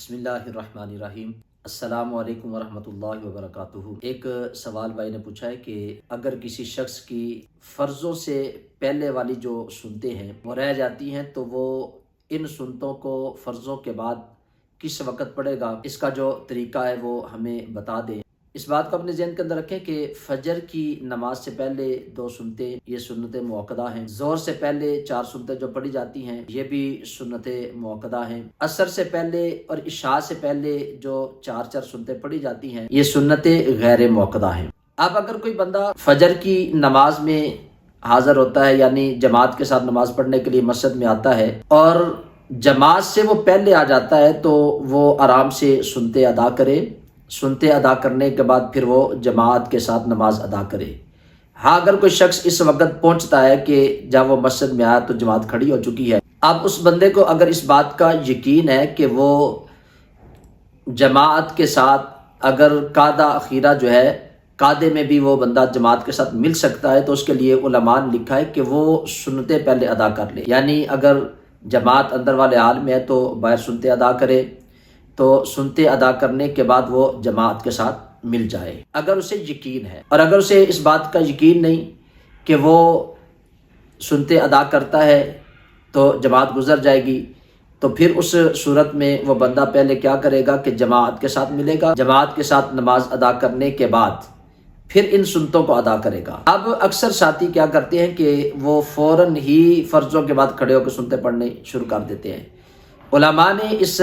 بسم اللہ الرحمن الرحیم۔ السلام علیکم ورحمۃ اللہ وبرکاتہ۔ ایک سوال بھائی نے پوچھا ہے کہ اگر کسی شخص کی فرضوں سے پہلے والی جو سنتیں ہیں وہ رہ جاتی ہیں تو وہ ان سنتوں کو فرضوں کے بعد کس وقت پڑھے گا، اس کا جو طریقہ ہے وہ ہمیں بتا دیں۔ اس بات کو اپنے ذہن کے اندر رکھیں کہ فجر کی نماز سے پہلے 2 سنتیں یہ سنت موقدہ ہیں، ظہر سے پہلے 4 سنتیں جو پڑھی جاتی ہیں یہ بھی سنت موقدہ ہیں، عصر سے پہلے اور عشاء سے پہلے جو 4 سنتیں پڑھی جاتی ہیں یہ سنت غیر موقدہ ہیں۔ اب اگر کوئی بندہ فجر کی نماز میں حاضر ہوتا ہے، یعنی جماعت کے ساتھ نماز پڑھنے کے لیے مسجد میں آتا ہے اور جماعت سے وہ پہلے آ جاتا ہے تو وہ آرام سے سنتیں ادا کرے، سنتے ادا کرنے کے بعد پھر وہ جماعت کے ساتھ نماز ادا کرے۔ ہاں، اگر کوئی شخص اس وقت پہنچتا ہے کہ جب وہ مسجد میں آیا تو جماعت کھڑی ہو چکی ہے، اب اس بندے کو اگر اس بات کا یقین ہے کہ وہ جماعت کے ساتھ اگر قعدہ اخیرہ جو ہے قعدے میں بھی وہ بندہ جماعت کے ساتھ مل سکتا ہے تو اس کے لیے علماء نے لکھا ہے کہ وہ سنتیں پہلے ادا کر لے، یعنی اگر جماعت اندر والے حال میں ہے تو باہر سنتیں ادا کرے، تو سنتے ادا کرنے کے بعد وہ جماعت کے ساتھ مل جائے اگر اسے یقین ہے۔ اور اگر اسے اس بات کا یقین نہیں کہ وہ سنتے ادا کرتا ہے تو جماعت گزر جائے گی، تو پھر اس صورت میں وہ بندہ پہلے کیا کرے گا کہ جماعت کے ساتھ ملے گا، جماعت کے ساتھ نماز ادا کرنے کے بعد پھر ان سنتوں کو ادا کرے گا۔ اب اکثر ساتھی کیا کرتے ہیں کہ وہ فوراً ہی فرضوں کے بعد کھڑے ہو کے سنتے پڑھنے شروع کر دیتے ہیں۔ علماء نے اس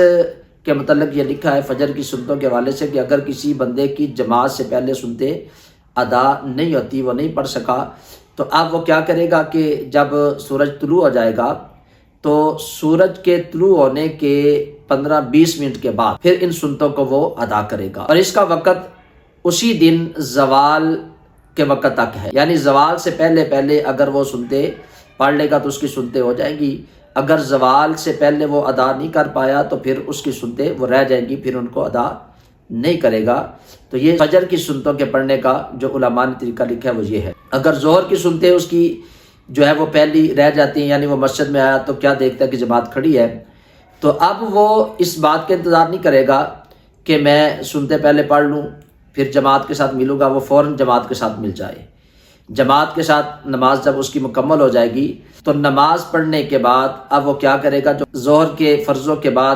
کے متعلق یہ لکھا ہے فجر کی سنتوں کے حوالے سے کہ اگر کسی بندے کی جماعت سے پہلے سنتے ادا نہیں ہوتی، وہ نہیں پڑھ سکا، تو اب وہ کیا کرے گا کہ جب سورج طلوع ہو جائے گا تو سورج کے طلوع ہونے کے 15-20 منٹ کے بعد پھر ان سنتوں کو وہ ادا کرے گا، اور اس کا وقت اسی دن زوال کے وقت تک ہے، یعنی زوال سے پہلے اگر وہ سنتے پڑھ لے گا تو اس کی سنتیں ہو جائیں گی، اگر زوال سے پہلے وہ ادا نہیں کر پایا تو پھر اس کی سنتیں وہ رہ جائیں گی، پھر ان کو ادا نہیں کرے گا۔ تو یہ فجر کی سنتوں کے پڑھنے کا جو علماء نے طریقہ لکھا ہے وہ یہ ہے۔ اگر ظہر کی سنتیں اس کی جو ہے وہ پہلی رہ جاتی ہیں، یعنی وہ مسجد میں آیا تو کیا دیکھتا ہے کہ جماعت کھڑی ہے، تو اب وہ اس بات کا انتظار نہیں کرے گا کہ میں سنتے پہلے پڑھ لوں پھر جماعت کے ساتھ ملوں گا، وہ فوراً جماعت کے ساتھ مل جائے۔ جماعت کے ساتھ نماز جب اس کی مکمل ہو جائے گی تو نماز پڑھنے کے بعد اب وہ کیا کرے گا، جو ظہر کے فرضوں کے بعد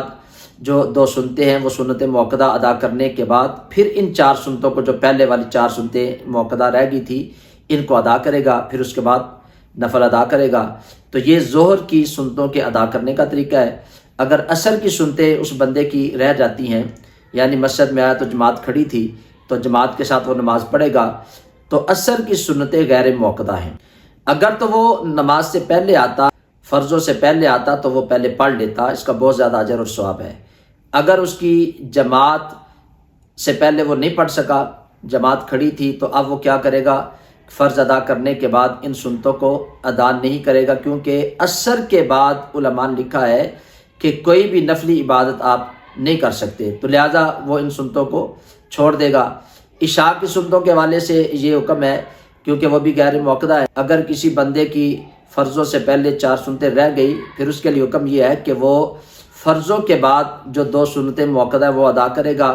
جو 2 سنتیں ہیں وہ سنت موقدہ ادا کرنے کے بعد پھر ان 4 سنتوں کو، جو پہلے والی 4 سنتیں موقدہ رہ گئی تھی، ان کو ادا کرے گا، پھر اس کے بعد نفل ادا کرے گا۔ تو یہ ظہر کی سنتوں کے ادا کرنے کا طریقہ ہے۔ اگر عصر کی سنتیں اس بندے کی رہ جاتی ہیں، یعنی مسجد میں آیا تو جماعت کھڑی تھی تو جماعت کے ساتھ وہ نماز پڑھے گا، تو عصر کی سنتیں غیر موقدہ ہیں۔ اگر تو وہ نماز سے پہلے آتا، فرضوں سے پہلے آتا تو وہ پہلے پڑھ لیتا، اس کا بہت زیادہ اجر اور ثواب ہے۔ اگر اس کی جماعت سے پہلے وہ نہیں پڑھ سکا، جماعت کھڑی تھی، تو اب وہ کیا کرے گا، فرض ادا کرنے کے بعد ان سنتوں کو ادا نہیں کرے گا، کیونکہ عصر کے بعد علماء نے لکھا ہے کہ کوئی بھی نفلی عبادت آپ نہیں کر سکتے، تو لہٰذا وہ ان سنتوں کو چھوڑ دے گا۔ عشاء کی سنتوں کے حوالے سے یہ حکم ہے کیونکہ وہ بھی غیر موقدہ ہے۔ اگر کسی بندے کی فرضوں سے پہلے 4 سنتیں رہ گئی، پھر اس کے لیے حکم یہ ہے کہ وہ فرضوں کے بعد جو 2 سنتیں موقدہ وہ ادا کرے گا،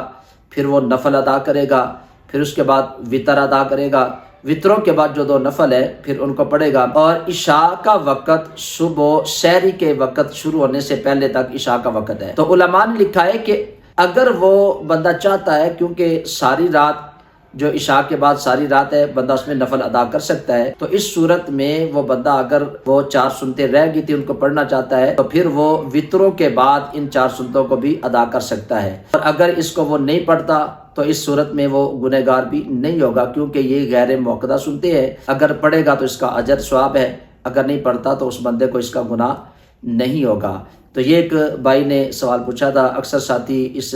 پھر وہ نفل ادا کرے گا، پھر اس کے بعد وطر ادا کرے گا، وطروں کے بعد جو 2 نفل ہے پھر ان کو پڑھے گا۔ اور عشاء کا وقت صبح سحری کے وقت شروع ہونے سے پہلے تک عشاء کا وقت ہے۔ تو علماء نے لکھا ہے کہ اگر وہ بندہ چاہتا ہے، کیونکہ ساری رات جو عشاء کے بعد ساری رات ہے، بندہ اس میں نفل ادا کر سکتا ہے، تو اس صورت میں وہ بندہ اگر وہ 4 سنتیں رہ گئی تھی ان کو پڑھنا چاہتا ہے تو پھر وہ وطروں کے بعد ان 4 سنتوں کو بھی ادا کر سکتا ہے، اور اگر اس کو وہ نہیں پڑھتا تو اس صورت میں وہ گنہگار بھی نہیں ہوگا، کیونکہ یہ غیر موقدہ سنتے ہیں۔ اگر پڑھے گا تو اس کا اجر ثواب ہے، اگر نہیں پڑھتا تو اس بندے کو اس کا گناہ نہیں ہوگا۔ تو یہ ایک بھائی نے سوال پوچھا تھا، اکثر ساتھی اس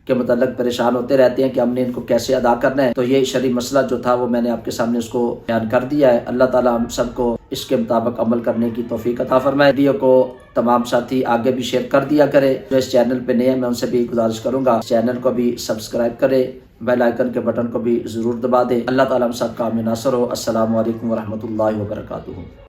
کے متعلق پریشان ہوتے رہتے ہیں کہ ہم نے ان کو کیسے ادا کرنا ہے، تو یہ شرعی مسئلہ جو تھا وہ میں نے آپ کے سامنے اس کو بیان کر دیا ہے۔ اللہ تعالی ہم سب کو اس کے مطابق عمل کرنے کی توفیق عطا فرمائے۔ ویڈیو کو تمام ساتھی آگے بھی شیئر کر دیا کرے، جو اس چینل پہ نئے ہیں میں ان سے بھی گزارش کروں گا چینل کو بھی سبسکرائب کرے، بیل آئیکن کے بٹن کو بھی ضرور دبا دے۔ اللہ تعالی ہم سب کا ناصر ہو۔ السلام علیکم ورحمۃ اللہ وبرکاتہ۔